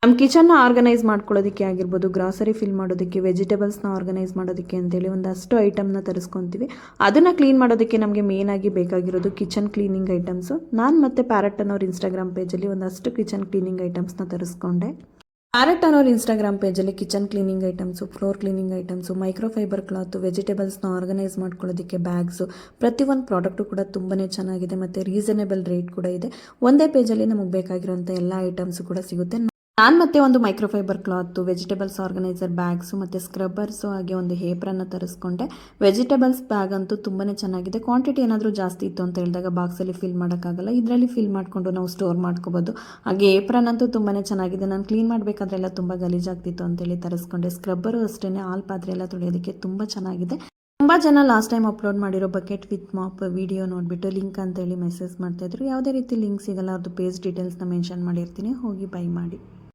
ನಮ್ಮ ಕಿಚನ್ನ ಆರ್ಗನೈಸ್ ಮಾಡ್ಕೊಳ್ಳೋದಕ್ಕೆ ಆಗಿರ್ಬೋದು, ಗ್ರಾಸರಿ ಫಿಲ್ ಮಾಡೋದಕ್ಕೆ, ವೆಜಿಟೇಬಲ್ಸ್ನ ಆರ್ಗನೈಸ್ ಮಾಡೋದಕ್ಕೆ ಅಂತೇಳಿ ಒಂದಷ್ಟು ಐಟಮ್ನ ತರಿಸ್ಕೊತೀವಿ. ಅದನ್ನು ಕ್ಲೀನ್ ಮಾಡೋದಕ್ಕೆ ನಮಗೆ ಮೇನ್ ಆಗಿ ಬೇಕಾಗಿರೋದು ಕಿಚನ್ ಕ್ಲೀನಿಂಗ್ ಐಟಮ್ಸು. ನಾನು ಮತ್ತು ಪ್ಯಾರೆಟ್ ಅನ್ನೋರು ಇನ್ಸ್ಟಾಗ್ರಾಮ್ ಪೇಜಲ್ಲಿ ಒಂದಷ್ಟು ಕಿಚನ್ ಕ್ಲೀನಿಂಗ್ ಐಟಮ್ಸ್ನ ತರಿಸ್ಕೊಂಡೆ. ಪ್ಯಾರೆಟ್ ಅನ್ನೋರು ಇನ್ಸ್ಟಾಗ್ರಾಮ್ ಪೇಜಲ್ಲಿ kitchen cleaning items, floor cleaning items, microfibre cloth, ವೆಜಿಟೇಬಲ್ಸ್ನ ಆರ್ಗನೈಸ್ ಮಾಡ್ಕೊಳ್ಳೋದಕ್ಕೆ ಬ್ಯಾಗ್ಸು, ಪ್ರತಿಯೊಂದು ಪ್ರಾಡಕ್ಟು ಕೂಡ ತುಂಬಾ ಚೆನ್ನಾಗಿದೆ ಮತ್ತು ರೀಸನೇಬಲ್ ರೇಟ್ ಕೂಡ ಇದೆ. ಒಂದೇ ಪೇಜಲ್ಲಿ ನಮಗೆ ಬೇಕಾಗಿರೋಂಥ ಎಲ್ಲ ಐಟಮ್ಸು ಕೂಡ ಸಿಗುತ್ತೆ. ನಾನು ಮತ್ತೆ ಒಂದು microfibre cloth, vegetables organiser bags ಮತ್ತು ಸ್ಕ್ರಬ್ಬರ್ಸು ಹಾಗೆ ಒಂದು ಹೇಪ್ರನ್ನು ತರಿಸ್ಕೊಂಡೆ. ವೆಜಿಟೇಬಲ್ಸ್ ಬ್ಯಾಗ್ ಅಂತೂ ತುಂಬಾ ಚೆನ್ನಾಗಿದೆ. ಕ್ವಾಂಟಿಟಿ ಏನಾದರೂ ಜಾಸ್ತಿ ಇತ್ತು ಅಂತ ಹೇಳಿದಾಗ ಬಾಕ್ಸಲ್ಲಿ ಫಿಲ್ ಮಾಡೋಕ್ಕಾಗಲ್ಲ, ಇದರಲ್ಲಿ ಫಿಲ್ ಮಾಡಿಕೊಂಡು ನಾವು ಸ್ಟೋರ್ ಮಾಡ್ಕೋಬೋದು. ಹಾಗೆ ಏಪ್ರನ್ ಅಂತೂ ತುಂಬಾ ಚೆನ್ನಾಗಿದೆ. ನಾನು ಕ್ಲೀನ್ ಮಾಡಬೇಕಾದ್ರೆಲ್ಲ ತುಂಬ ಗಲೀಜಾಗ್ತಿತ್ತು ಅಂತೇಳಿ ತರಿಸ್ಕೊಂಡೆ. ಸ್ಕ್ರಬ್ಬರು ಅಷ್ಟೇ, ಹಾಲು ಪಾತ್ರೆ ಎಲ್ಲ ತೊಳೆಯೋದಕ್ಕೆ ತುಂಬ ಚೆನ್ನಾಗಿದೆ. ತುಂಬ ಜನ ಲಾಸ್ಟ್ ಟೈಮ್ ಅಪ್ಲೋಡ್ ಮಾಡಿರೋ ಬಕೆಟ್ ವಿತ್ ಮಾಪ್ ವಿಡಿಯೋ ನೋಡಿಬಿಟ್ಟು ಲಿಂಕ್ ಅಂತೇಳಿ ಮೆಸೇಜ್ ಮಾಡ್ತಾಯಿದ್ರು. ಯಾವುದೇ ರೀತಿ ಲಿಂಕ್ ಸಿಗಲ್ಲ, ಅದು ಪೇಜ್ ಡೀಟೇಲ್ಸ್ನ ಮೆನ್ಷನ್ ಮಾಡಿರ್ತೀನಿ, ಹೋಗಿ ಬೈ ಮಾಡಿ.